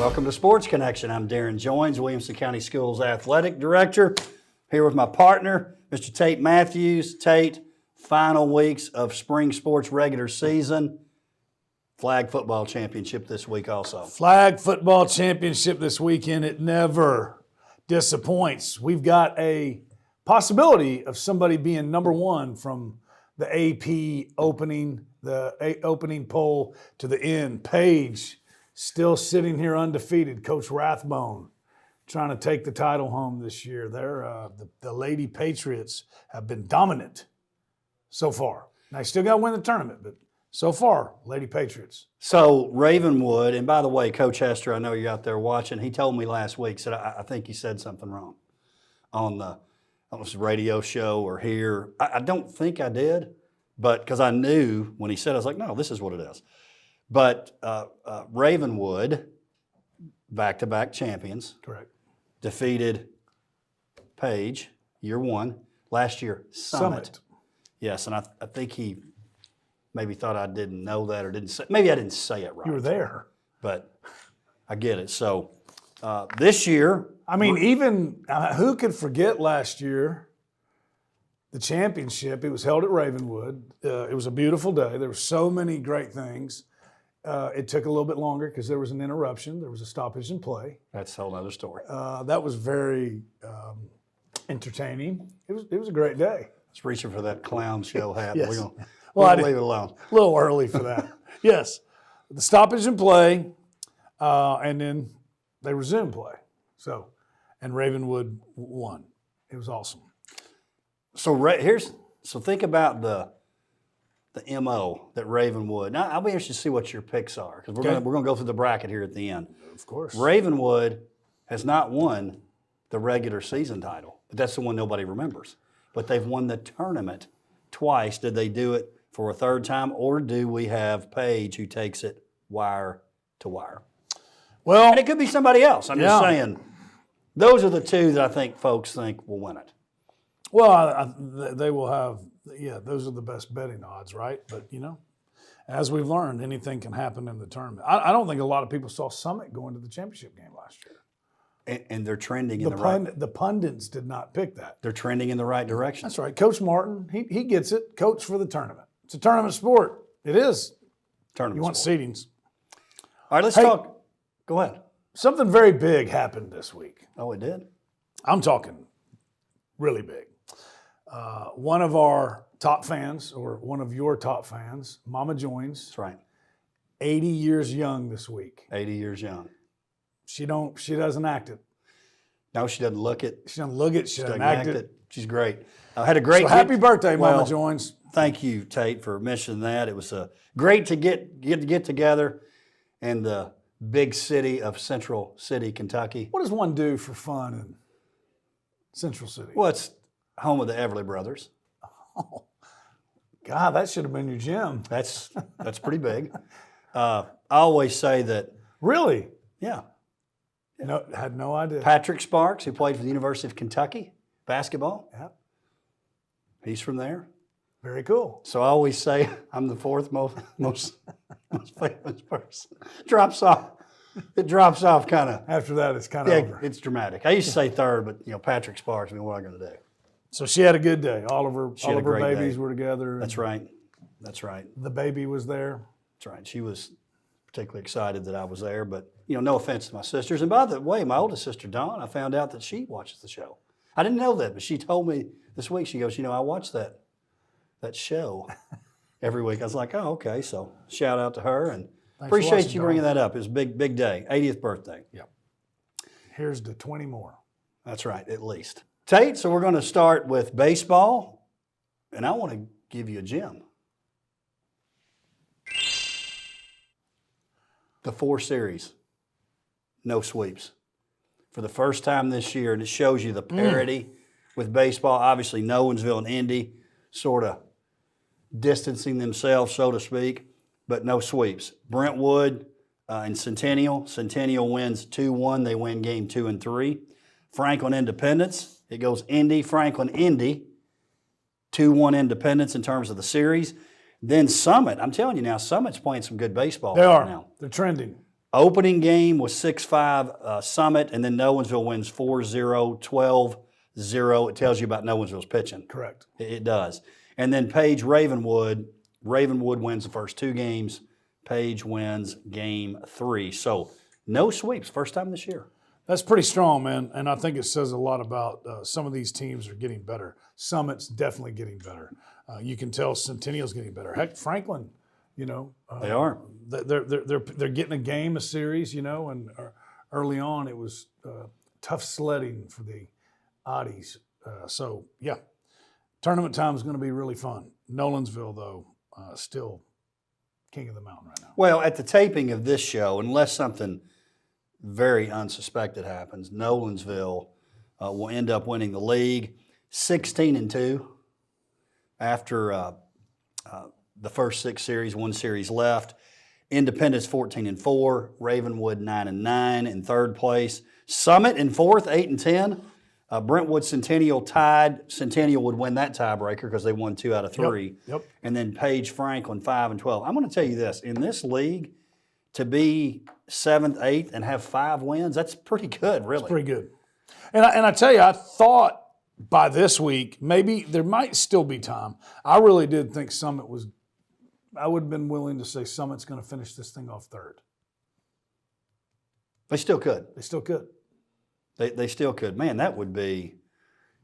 Welcome to Sports Connection. I'm Darrin Joins, Williamson County Schools Athletic Director. Here with my partner, Mr. Tate Mathews. Tate, final weeks of spring sports regular season. Flag football championship this week also. Flag football championship this weekend. It never disappoints. We've got a possibility of somebody being number one from the AP opening poll to the end. Paige still sitting here undefeated. Coach Rathbone trying to take the title home this year. The Lady Patriots have been dominant so far. Now, still got to win the tournament, but so far, Lady Patriots. So Ravenwood, and by the way, Coach Hester, I know you're out there watching. He told me last week, said I think you said something wrong on the radio show or here. I don't think I did, but because I knew when he said, I was like, no, this is what it is. But Ravenwood, back-to-back champions. Correct. Defeated Page, year one. Last year, Summit. Yes, and I think he maybe thought I didn't know that or didn't say. Maybe I didn't say it right. You were there. But I get it. So this year. I mean, even who could forget last year, the championship? It was held at Ravenwood. It was a beautiful day. There were so many great things. It took a little bit longer because there was an interruption. There was a stoppage in play. That's a whole other story. That was very entertaining. It was a great day. It's reaching for that clown show hat. Yes. We'll leave it alone. A little early for that. Yes. The stoppage in play, and then they resumed play. And Ravenwood won. It was awesome. So think about the MO that Ravenwood. Now I'll be interested to see what your picks are because we're going to go through the bracket here at the end. Of course. Ravenwood has not won the regular season title, but that's the one nobody remembers. But they've won the tournament twice. Did they do it for a third time, or do we have Paige who takes it wire to wire? Well, and it could be somebody else. I'm just saying. Those are the two that I think folks think will win it. Well, they will have, those are the best betting odds, right? But, as we've learned, anything can happen in the tournament. I don't think a lot of people saw Summit go into the championship game last year. And they're trending in the right. The pundits did not pick that. They're trending in the right direction. That's right. Coach Martin, he gets it. Coach for the tournament. It's a tournament sport. It is. Tournament You want sport. seedings. All right, let's talk. Go ahead. Something very big happened this week. Oh, it did? I'm talking really big. One of our top fans, or one of your top fans, Mama Joins. That's right. 80 years young this week. 80 years young. She doesn't act it. No, she doesn't look it. She doesn't look it. She doesn't act it. She's great. I had a great. So happy birthday, Mama Joins. Thank you, Tate, for mentioning that. It was great to get together in the big city of Central City, Kentucky. What does one do for fun in Central City? Well, it's home of the Everly Brothers. Oh, God, that should have been your gym. That's pretty big. I always say that. Really? Yeah. No, had no idea. Patrick Sparks, who played for the University of Kentucky basketball. Yeah. He's from there. Very cool. So I always say I'm the fourth most famous person. It drops off kind of. After that, it's kind of over. It's dramatic. I used to say third, but Patrick Sparks. I mean, what am I going to do? So she had a good day. All of her babies day. were together. That's right. That's right. The baby was there. That's right. She was particularly excited that I was there, but no offense to my sisters. And by the way, my oldest sister Dawn, I found out that she watches the show. I didn't know that, but she told me this week. She goes, I watch that show every week. I was like, oh, okay. So shout out to her and appreciate you bringing that up. It was a big day, 80th birthday. Yep. Here's to 20 more. That's right, at least. Tate, so we're going to start with baseball, and I want to give you a gem. The 4 series, no sweeps. For the first time this year, and it shows you the parity with baseball. Obviously, Nowensville and Indy sort of distancing themselves, so to speak, but no sweeps. Brentwood and Centennial. Centennial wins 2-1. They win game 2 and 3. Franklin Independence. It goes Indy, Franklin, Indy. 2-1 Independence in terms of the series. Then Summit. I'm telling you now, Summit's playing some good baseball They are. now. They're trending. Opening game was 6-5 Summit, and then Nolensville wins 4-0, 12-0. It tells you about Nolensville's pitching. Correct. It does. And then Page Ravenwood. Ravenwood wins the first 2 games. Page wins game 3. So no sweeps, first time this year. That's pretty strong, man. And I think it says a lot about some of these teams are getting better. Summit's definitely getting better. You can tell Centennial's getting better. Heck, Franklin, They are. They're getting a game, a series, and early on it was tough sledding for the Oddies. So, yeah, tournament time is going to be really fun. Nolensville, though, still king of the mountain right now. Well, at the taping of this show, unless something very unsuspected happens, Nolensville will end up winning the league 16-2 after the first 6 series, 1 series left. Independence 14-4, Ravenwood 9-9 in 3rd place. Summit in 4th, 8-10. Brentwood Centennial tied. Centennial would win that tiebreaker because they won 2 out of 3. Yep. And then Page Franklin 5-12. I'm going to tell you this: in this league, to be 7th, 8th, and have 5 wins, that's pretty good, really. It's pretty good. And I tell you, I thought by this week maybe there might still be time. I really did think Summit was. I would have been willing to say Summit's going to finish this thing off 3rd. They still could. They still could. They still could. Man, that would be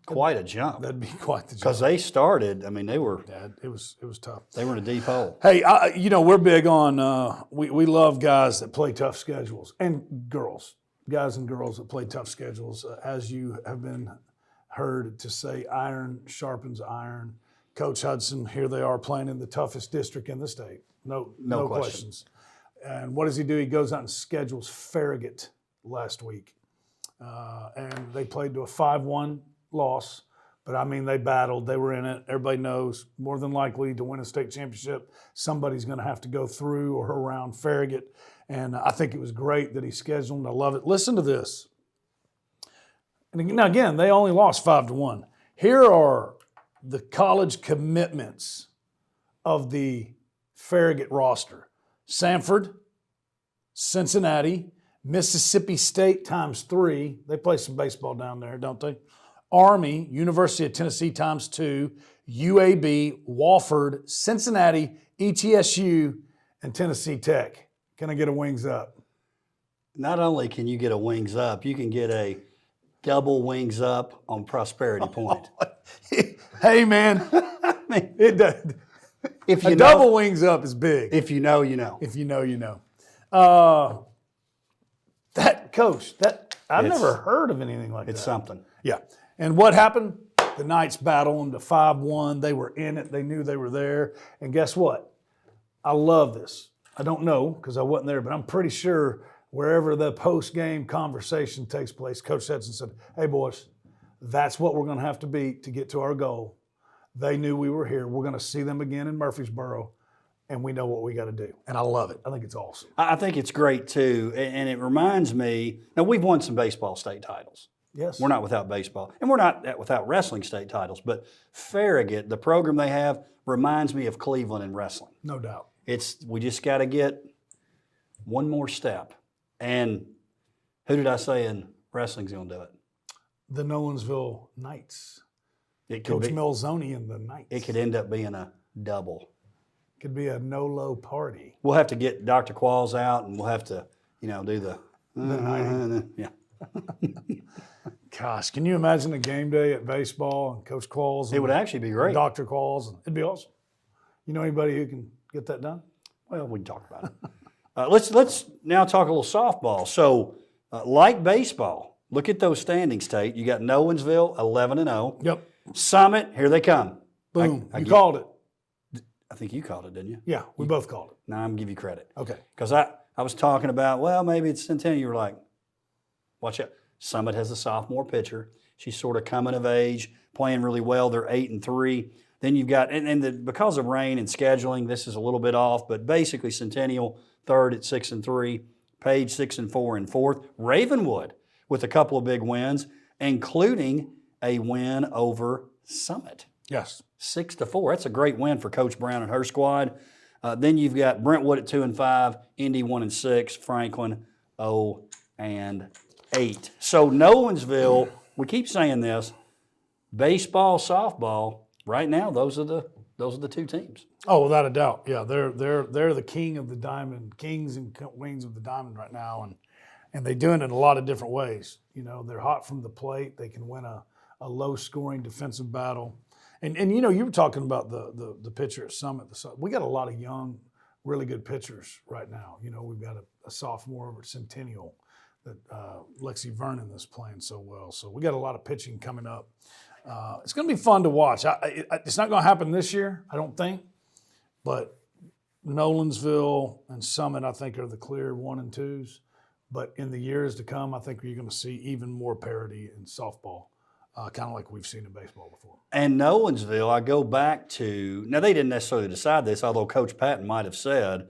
quite a jump. That'd be quite the jump. Because they started, they were. Yeah, it was tough. They were in a deep hole. Hey, we're big on, we love guys that play tough schedules, and girls, guys and girls that play tough schedules. As you have been heard to say, iron sharpens iron. Coach Hudson, here they are playing in the toughest district in the state. No questions. And what does he do? He goes out and schedules Farragut last week. And they played to a 5-1 loss. But, they battled. They were in it. Everybody knows more than likely to win a state championship, somebody's going to have to go through or around Farragut. And I think it was great that he scheduled. I love it. Listen to this. And now, again, they only lost 5-1. Here are the college commitments of the Farragut roster: Sanford, Cincinnati, Mississippi State times 3. They play some baseball down there, don't they? Army, University of Tennessee times 2, UAB, Wofford, Cincinnati, ETSU, and Tennessee Tech. Can I get a wings up? Not only can you get a wings up, you can get a double wings up on Prosperity Point. Hey, man, it does. If you a double wings up is big. If you know, you know. If you know, you know. That coach, I've never heard of anything like that. It's something. Yeah. And what happened? The Knights battled them to 5-1. They were in it. They knew they were there. And guess what? I love this. I don't know because I wasn't there, but I'm pretty sure wherever the post-game conversation takes place, Coach Hudson said, hey, boys, that's what we're going to have to beat to get to our goal. They knew we were here. We're going to see them again in Murfreesboro, and we know what we got to do. And I love it. I think it's awesome. I think it's great, too. And it reminds me, now we've won some baseball state titles. Yes. We're not without baseball. And we're not without wrestling state titles. But Farragut, the program they have, reminds me of Cleveland in wrestling. No doubt. We just got to get one more step. And who did I say in wrestling's going to do it? The Nolensville Knights. It could Coach be, Melzoni and the Knights. It could end up being a double. Could be a no-low party. We'll have to get Dr. Qualls out, and we'll have to, do the nighting. yeah. Gosh, can you imagine a game day at baseball and Coach Qualls? And It would actually be great. Dr. Qualls. It'd be awesome. You know anybody who can get that done? Well, we can talk about it. Let's now talk a little softball. So, like baseball, look at those standings, Tate. You got Nolensville 11-0. Yep. Summit, here they come. Boom. You called it. I think you called it, didn't you? Yeah, we both called it. Now I'm going to give you credit. Okay. Because I was talking about, well, maybe it's Centennial. You were like, watch out. Summit has a sophomore pitcher. She's sort of coming of age, playing really well. They're 8-3. Then you've got, because of rain and scheduling, this is a little bit off, but basically Centennial third at 6-3, Page 6-4 in fourth. Ravenwood with a couple of big wins, including a win over Summit. Yes. 6-4. That's a great win for Coach Brown and her squad. Then you've got Brentwood at 2-5, Indy 1-6, Franklin 0-8. So Nolensville, we keep saying this, baseball, softball. Right now, those are the two teams. Oh, without a doubt. Yeah, they're the king of the diamond, kings and queens of the diamond right now, and they do it in a lot of different ways. You know, they're hot from the plate. They can win a low-scoring defensive battle. And you know, you were talking about the pitcher at Summit. We got a lot of young, really good pitchers right now. You know, we've got a sophomore over at Centennial that Lexi Vernon is playing so well. So we got a lot of pitching coming up. It's going to be fun to watch. It's not going to happen this year, I don't think. But Nolensville and Summit, I think, are the clear 1 and 2s. But in the years to come, I think you're going to see even more parity in softball. Kind of like we've seen in baseball before. And Nolensville, I go back to, now they didn't necessarily decide this, although Coach Patton might have said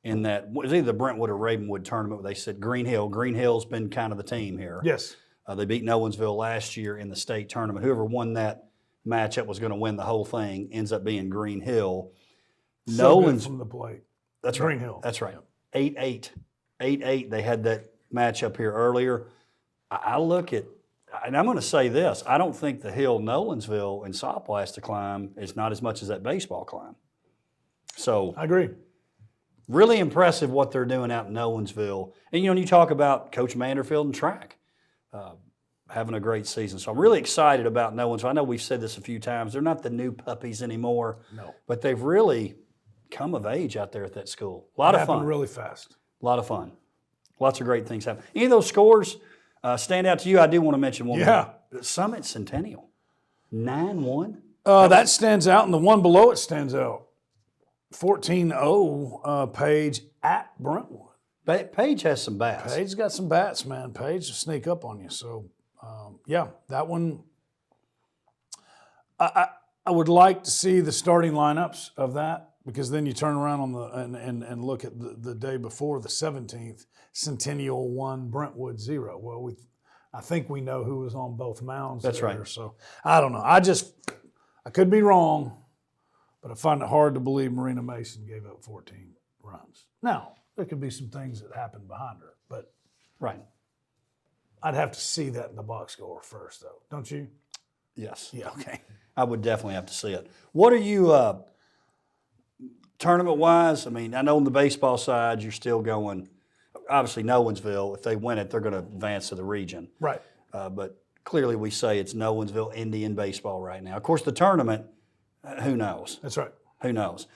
in that, it was either the Brentwood or Ravenwood tournament where they said Green Hill. Green Hill's been kind of the team here. Yes. They beat Nolensville last year in the state tournament. Whoever won that matchup was going to win the whole thing, ends up being Green Hill. So good from the plate. That's Green right. Hill. That's right. 8-8. 8-8. They had that matchup here earlier. I look at, and I'm going to say this, I don't think the hill Nolensville and softball has to climb is not as much as that baseball climb. So I agree. Really impressive what they're doing out in Nolensville. And, you know, when you talk about Coach Manderfield and track, having a great season. So I'm really excited about Nolensville. I know we've said this a few times. They're not the new puppies anymore. No. But they've really come of age out there at that school. A lot of fun. Happened really fast. A lot of fun. Lots of great things happen. Any of those scores stand out to you? I do want to mention one more. Summit Centennial, 9-1. That stands out, and the one below it stands out. 14-0, Page at Brentwood. Page has some bats. Page's got some bats, man. Page will sneak up on you. So, yeah, that one. I would like to see the starting lineups of that, because then you turn around on the and look at the day before, the 17th, Centennial 1, Brentwood 0. Well, I think we know who was on both mounds. That's there, right. So I don't know. I could be wrong, but I find it hard to believe Marina Mason gave up 14 runs. Now, there could be some things that happened behind her, but Right. I'd have to see that in the box score first, though. Don't you? Yes. Yeah, okay. I would definitely have to see it. What are you, tournament-wise? I mean, I know on the baseball side, you're still going, obviously Nolensville, if they win it, they're going to advance to the region. Right. But clearly we say it's Nolensville, Indian baseball right now. Of course, the tournament, who knows? That's right. Who knows?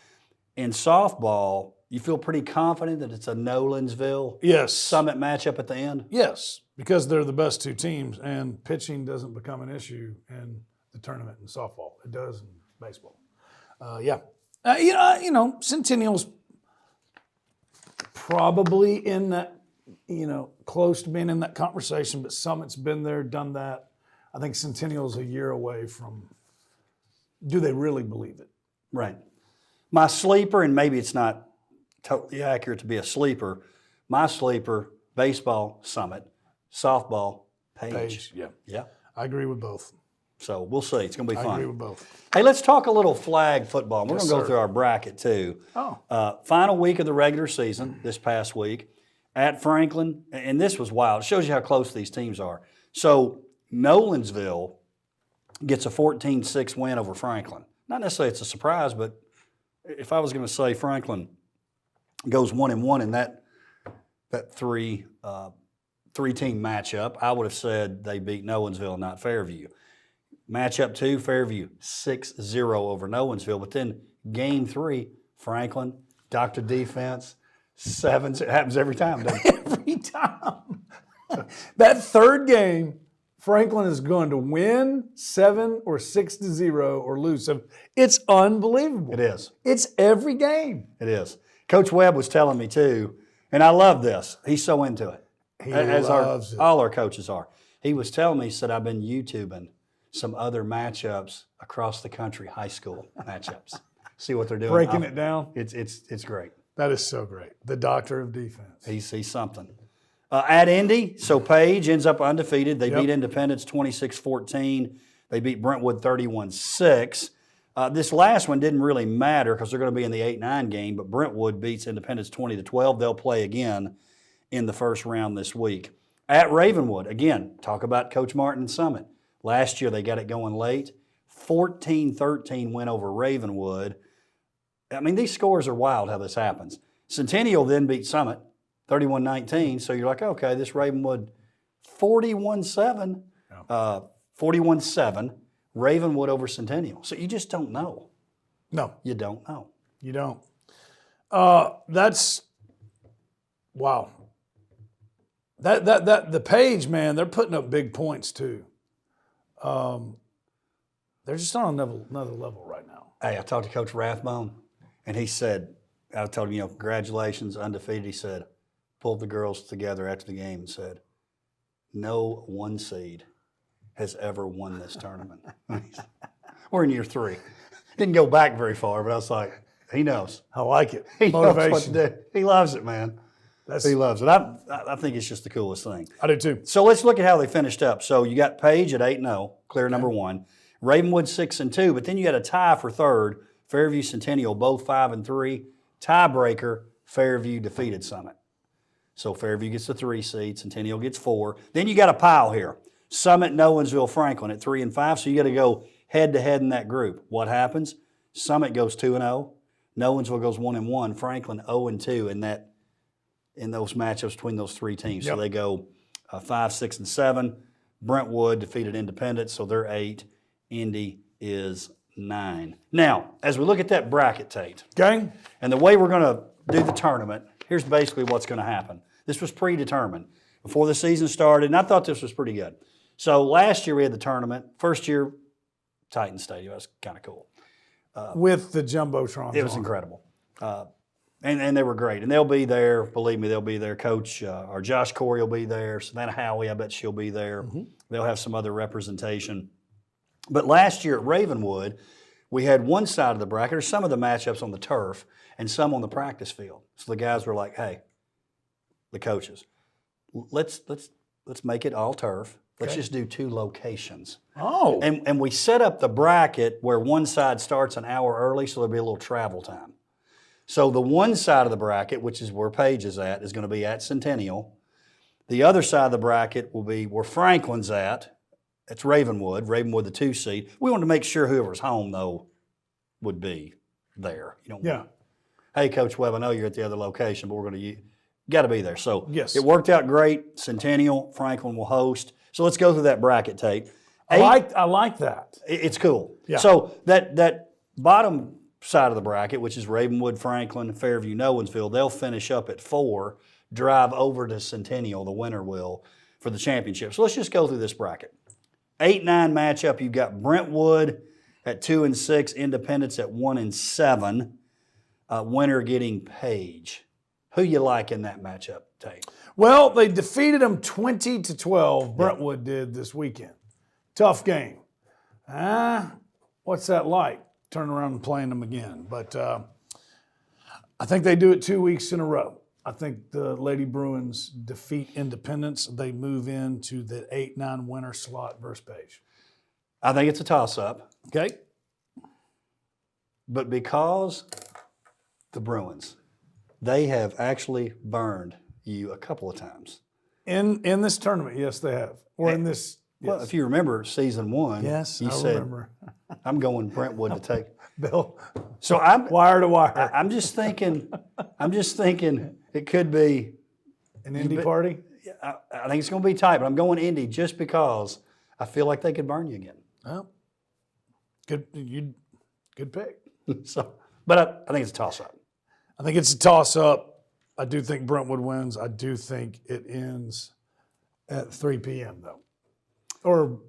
In softball, you feel pretty confident that it's a Nolensville Yes. Summit matchup at the end? Yes, because they're the best two teams, and pitching doesn't become an issue in the tournament in softball. It does in baseball. Yeah. You know, Centennial's probably in that, close to being in that conversation, but Summit's been there, done that. I think Centennial's a year away from, do they really believe it? Right. My sleeper, and maybe it's not totally accurate to be a sleeper, my sleeper, baseball, Summit, softball, Page. Yeah. Yeah. I agree with both. So we'll see. It's going to be I fun. agree with both. Hey, let's talk a little flag football. We're Yes, going to go sir. through our bracket too. Oh. Final week of the regular season this past week at Franklin, and this was wild. It shows you how close these teams are. So Nolensville gets a 14-6 win over Franklin. Not necessarily it's a surprise, but if I was going to say Franklin goes 1-1 in that three-team matchup, I would have said they beat Nolensville, not Fairview. Matchup 2, Fairview 6-0 over Nolensville. But then game 3, Franklin, Dr. Defense, 7. It happens every time, doesn't it? Every time. That third game, Franklin is going to win 7 or 6-0 or lose 7. It's unbelievable. It is. It's every game. It is. Coach Webb was telling me too, and I love this. He's so into it. He as loves it. all our coaches are. He was telling me, he said, I've been YouTubing some other matchups across the country, high school matchups. See what they're doing. Breaking it down. It's great. That is so great. The doctor of defense. He's something. At Indy, so Page ends up undefeated. They Yep. beat Independence 26-14. They beat Brentwood 31-6. This last one didn't really matter because they're going to be in the 8-9 game, but Brentwood beats Independence 20-12. They'll play again in the first round this week. At Ravenwood, again, talk about Coach Martin and Summit. Last year they got it going late. 14-13 win over Ravenwood. I mean, these scores are wild how this happens. Centennial then beat Summit 31-19, so you're like, okay, this Ravenwood 41-7, 41-7, Ravenwood over Centennial. So you just don't know. No. You don't know. You don't. That's wow. That the Page, man, they're putting up big points too. They're just on another level right now. Hey, I talked to Coach Rathbone, and he said, I told him, congratulations, undefeated. He said, pulled the girls together after the game and said, no one seed has ever won this tournament. We're in year 3. Didn't go back very far, but I was like, he knows. I like it. He Motivation. knows what to do. He loves it, man. He loves it. I think it's just the coolest thing. I do too. So let's look at how they finished up. So you got Page at 8-0, clear number 1. Ravenwood 6-2, but then you got a tie for third. Fairview Centennial both 5-3. Tiebreaker, Fairview defeated Summit. So Fairview gets the 3 seed, Centennial gets 4. Then you got a pile here. Summit, Nowensville, Franklin at 3 and 5. So you got to go head to head in that group. What happens? Summit goes 2-0. Nowensville goes 1-1. Franklin 0-2 in those matchups between those 3 teams. Yep. So they go 5, 6, and 7. Brentwood defeated Independence, so they're 8. Indy is 9. Now, as we look at that bracket, Tate, Okay. and the way we're going to do the tournament, here's basically what's going to happen. This was predetermined before the season started, and I thought this was pretty good. So last year we had the tournament. First year, Titan Stadium. That was kind of cool. With the Jumbotron. It was incredible. And they were great. And they'll be there. Believe me, they'll be there. Coach, or Josh Corey will be there. Savannah Howey, I bet she'll be there. Mm-hmm. They'll have some other representation. But last year at Ravenwood, we had one side of the bracket, or some of the matchups on the turf, and some on the practice field. So the guys were like, hey, the coaches, let's make it all turf. Let's just do 2 locations. Oh. And we set up the bracket where one side starts an hour early, so there'll be a little travel time. So the one side of the bracket, which is where Page is at, is going to be at Centennial. The other side of the bracket will be where Franklin's at. It's Ravenwood. Ravenwood, the 2 seed. We wanted to make sure whoever's home, though, would be there. You don't want, hey, Coach Webb, I know you're at the other location, but we're going to got to be there. So yes. It worked out great. Centennial, Franklin will host. So let's go through that bracket, Tate. I like that. It's cool. Yeah. So that bottom side of the bracket, which is Ravenwood, Franklin, Fairview, Nowensville, they'll finish up at 4, drive over to Centennial, the winner will, for the championship. So let's just go through this bracket. 8-9 matchup, you've got Brentwood at 2 and 6, Independence at 1 and 7, winner getting Page. Who you like in that matchup, Tate? Well, they defeated them 20-12. Brentwood did this weekend. Tough game. What's that like? Turn around and playing them again. But I think they do it 2 weeks in a row. I think the Lady Bruins defeat Independence. They move into the 8-9 winner slot versus Page. I think it's a toss-up. Okay. But because the Bruins, they have actually burned you a couple of times. In this tournament, yes, they have. Or in this. Well, yes. if you remember season 1, yes, you I said, remember. I'm going Brentwood to take. Bill. So I'm wire to wire. I'm just thinking it could be an Indy party. I think it's going to be tight, but I'm going Indy just because I feel like they could burn you again. Well, good pick. So, but I think it's a toss-up. I think it's a toss-up. I do think Brentwood wins. I do think it ends at 3 p.m. though, or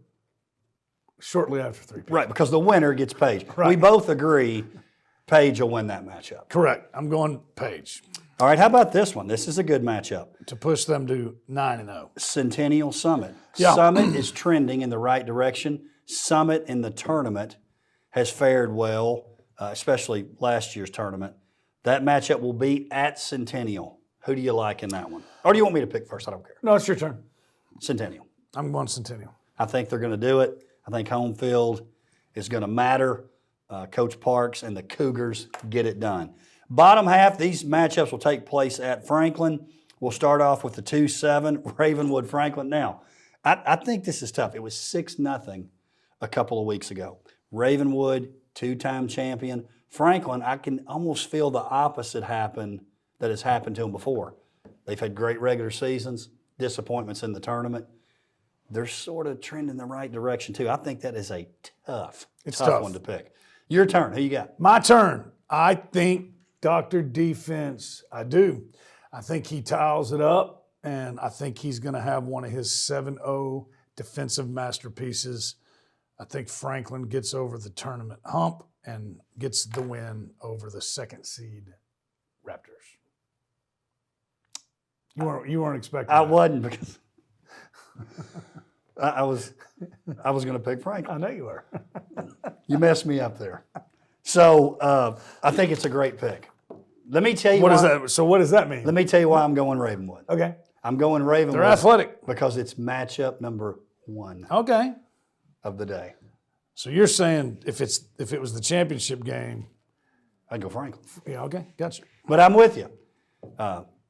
shortly after 3 p.m. Right, because the winner gets Page. Right. We both agree Page will win that matchup. Correct. I'm going Page. All right, how about this one? This is a good matchup. To push them to 9-0. Centennial Summit. Yeah. Summit is trending in the right direction. Summit in the tournament has fared well, especially last year's tournament. That matchup will be at Centennial. Who do you like in that one? Or do you want me to pick first? I don't care. No, it's your turn. Centennial. I'm going Centennial. I think they're going to do it. I think home field is going to matter. Coach Parks and the Cougars get it done. Bottom half, these matchups will take place at Franklin. We'll start off with the 2-7, Ravenwood-Franklin. Now, I think this is tough. It was 6-0 a couple of weeks ago. Ravenwood, two-time champion. Franklin, I can almost feel the opposite happen that has happened to them before. They've had great regular seasons, disappointments in the tournament. They're sort of trending the right direction, too. I think that is a tough one to pick. Your turn. Who you got? My turn. I think Dr. Defense, I do. I think he tiles it up, and I think he's going to have one of his 7-0 defensive masterpieces. I think Franklin gets over the tournament hump and gets the win over the second seed Raptors. You weren't expecting I that. wasn't because I was going to pick Franklin. I know you were. You messed me up there. So I think it's a great pick. Let me tell you What does that mean? Let me tell you why I'm going Ravenwood. Okay. I'm going Ravenwood. They're athletic. Because it's matchup number 1 Okay. of the day. So you're saying if it was the championship game, I'd go Franklin. yeah, okay, gotcha. But I'm with you.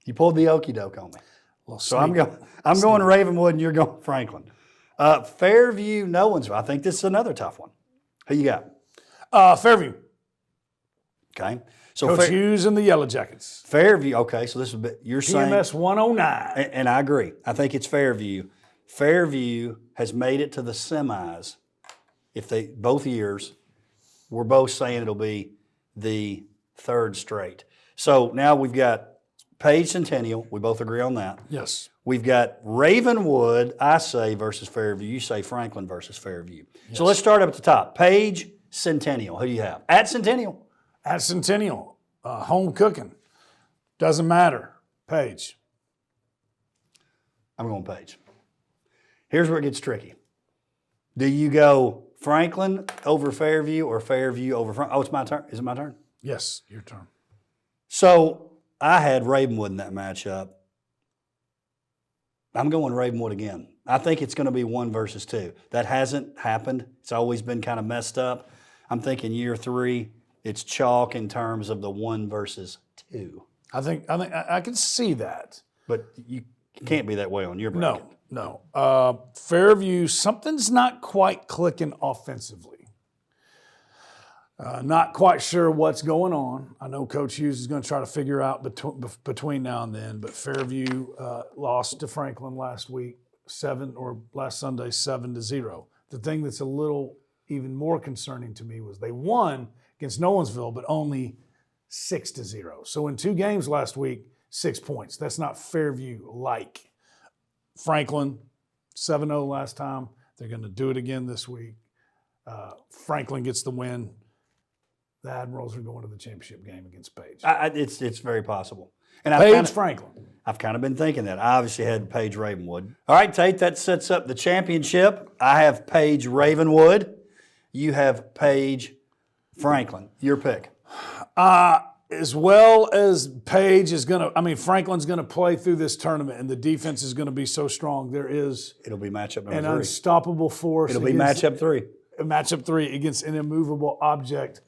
You pulled the okie doke on me. So I'm going Ravenwood and you're going Franklin. Fairview, Nolensville. I think this is another tough one. Who you got? Fairview. Okay. So Coach Hughes and the Yellow Jackets. Fairview. Okay. So this is a bit, you're saying. PMS 109. And I agree. I think it's Fairview. Fairview has made it to the semis. If they both years, we're both saying it'll be the third straight. So now we've got Page Centennial. We both agree on that. Yes. We've got Ravenwood, I say, versus Fairview. You say Franklin versus Fairview. Yes. So let's start up at the top. Page Centennial. Who do you have? At Centennial. At Centennial. Home cooking. Doesn't matter. Page. I'm going Page. Here's where it gets tricky. Do you go Franklin over Fairview or Fairview over Franklin? Oh, it's my turn. Is it my turn? Yes, your turn. So I had Ravenwood in that matchup. I'm going Ravenwood again. I think it's going to be 1 versus 2. That hasn't happened. It's always been kind of messed up. I'm thinking year 3, it's chalk in terms of the 1 versus 2. I think I can see that. But you can't be that way on your bracket. No. Fairview, something's not quite clicking offensively. Not quite sure what's going on. I know Coach Hughes is going to try to figure out between now and then, but Fairview lost to Franklin last Sunday 7-0. The thing that's a little even more concerning to me was they won against Nolensville, but only 6-0. So in 2 games last week, 6 points. That's not Fairview-like. Franklin, 7-0 last time. They're going to do it again this week. Franklin gets the win. The Admirals are going to the championship game against Page. It's very possible. And Page Franklin. I've kind of been thinking that. I obviously had Page Ravenwood. All right, Tate, that sets up the championship. I have Page Ravenwood. You have Page Franklin. Your pick. As well as Page is going to, Franklin's going to play through this tournament, and the defense is going to be so strong. It'll be matchup number 3. An unstoppable force. It'll be matchup 3. Matchup 3 against an immovable object.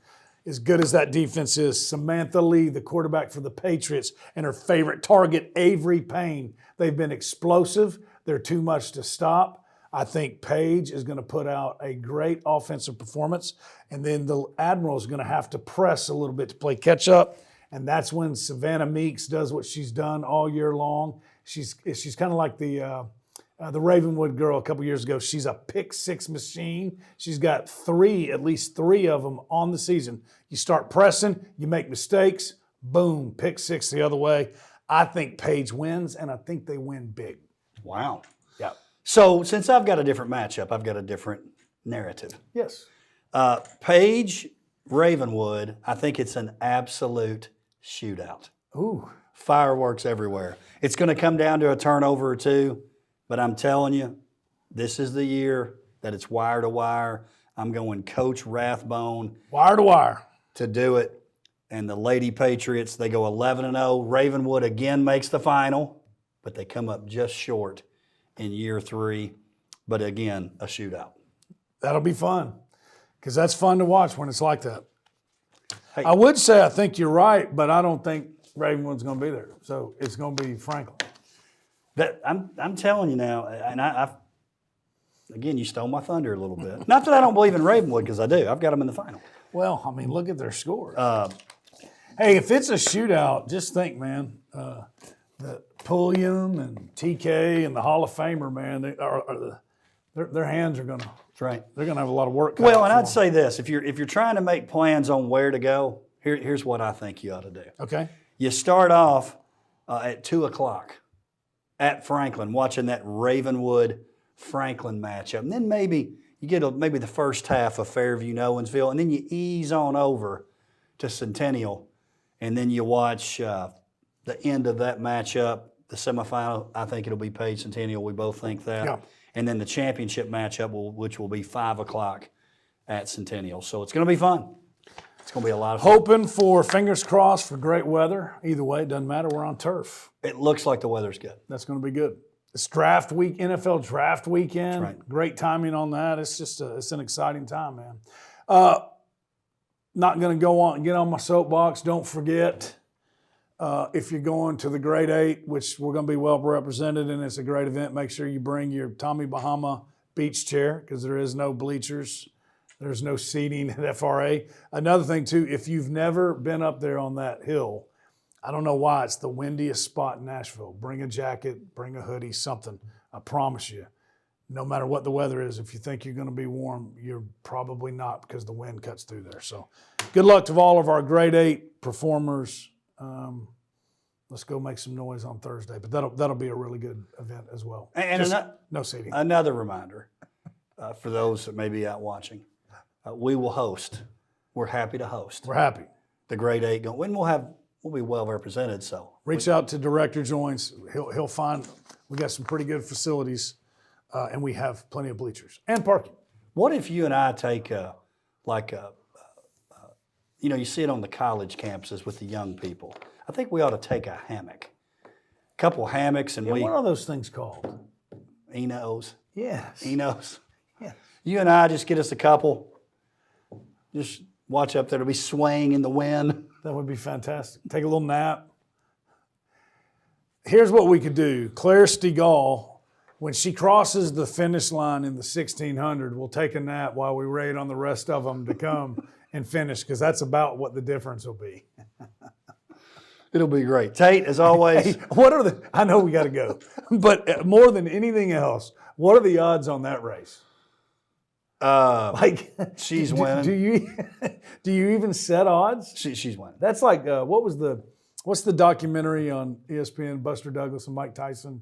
As good as that defense is, Samantha Lee, the quarterback for the Patriots, and her favorite target, Avery Payne. They've been explosive. They're too much to stop. I think Page is going to put out a great offensive performance, and then the Admiral is going to have to press a little bit to play catch up, and that's when Savannah Meeks does what she's done all year long. She's kind of like the Ravenwood girl a couple years ago. She's a pick-6 machine. She's got at least three of them on the season. You start pressing, you make mistakes, boom, pick-6 the other way. I think Page wins, and I think they win big. Wow. Yeah. So since I've got a different matchup, I've got a different narrative. Yes. Page Ravenwood, I think it's an absolute shootout. Ooh. Fireworks everywhere. It's going to come down to a turnover or 2, but I'm telling you, this is the year that it's wire to wire. I'm going Coach Rathbone. Wire to wire. To do it. And the Lady Patriots, they go 11-0. Ravenwood again makes the final, but they come up just short in year 3. But again, a shootout. That'll be fun. because that's fun to watch when it's like that. Hey. I would say I think you're right, but I don't think Ravenwood's going to be there. So it's going to be Franklin. I'm telling you now, and again, you stole my thunder a little bit. Not that I don't believe in Ravenwood, because I do. I've got them in the final. Well, I mean, look at their scores. Hey, if it's a shootout, just think, man, that Pulliam and TK and the Hall of Famer, man, their hands are going to. That's right. They're going to have a lot of work. Well, and I'd say this: if you're trying to make plans on where to go, here's what I think you ought to do. Okay. You start off at 2:00 at Franklin, watching that Ravenwood-Franklin matchup, and then maybe you get maybe the first half of Fairview-Nowensville, and then you ease on over to Centennial, and then you watch the end of that matchup, the semifinal. I think it'll be Page Centennial. We both think that. Yeah. And then the championship matchup, which will be 5:00 at Centennial. So it's going to be fun. It's going to be a lot of fun. Hoping for, fingers crossed, for great weather. Either way, it doesn't matter. We're on turf. It looks like the weather's good. That's going to be good. It's draft week, NFL draft weekend. That's right. Great timing on that. It's just it's an exciting time, man. Not going to go on and get on my soapbox. Don't forget, if you're going to the Grade 8, which we're going to be well represented, and it's a great event, make sure you bring your Tommy Bahama beach chair, because there is no bleachers. There's no seating at FRA. Another thing, too, if you've never been up there on that hill, I don't know why, it's the windiest spot in Nashville. Bring a jacket, bring a hoodie, something. I promise you, no matter what the weather is, if you think you're going to be warm, you're probably not, because the wind cuts through there. So good luck to all of our Grade 8 performers. Let's go make some noise on Thursday. But that'll be a really good event as well. And no seating. Another reminder for those that may be out watching. We will host. We're happy to host. We're happy. The Grade 8 going. We'll be well represented. So reach out to Director Joins. He'll find we got some pretty good facilities, and we have plenty of bleachers and parking. What if you and I take you see it on the college campuses with the young people. I think we ought to take a hammock, a couple hammocks, and what are those things called? Enos. Yes. Enos. Yeah. You and I just get us a couple. Just watch up there. It'll be swaying in the wind. That would be fantastic. Take a little nap. Here's what we could do. Claire Stegall, when she crosses the finish line in the 1600, we'll take a nap while we wait on the rest of them to come and finish, because that's about what the difference will be. It'll be great. Tate, as always. Hey, I know we got to go, but more than anything else, what are the odds on that race? She's winning. Do you even set odds? She's winning. That's like what's the documentary on ESPN? Buster Douglas and Mike Tyson.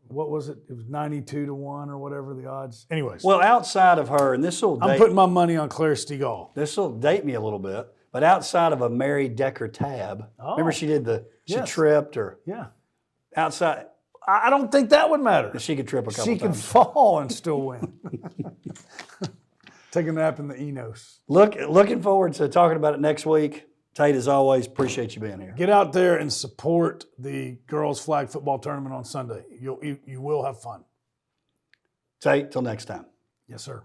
What was it? It was 92-1 or whatever the odds. Anyways. Well, outside of her, and I'm putting my money on Claire Stegall. This will date me a little bit, but outside of a Mary Decker tab, remember she tripped or outside. I don't think that would matter. She could trip a couple times. She could fall and still win. Take a nap in the Enos. Looking forward to talking about it next week. Tate, as always, appreciate you being here. Get out there and support the girls' flag football tournament on Sunday. You will have fun. Tate, till next time. Yes, sir.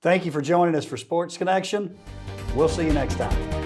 Thank you for joining us for Sports Connection. We'll see you next time.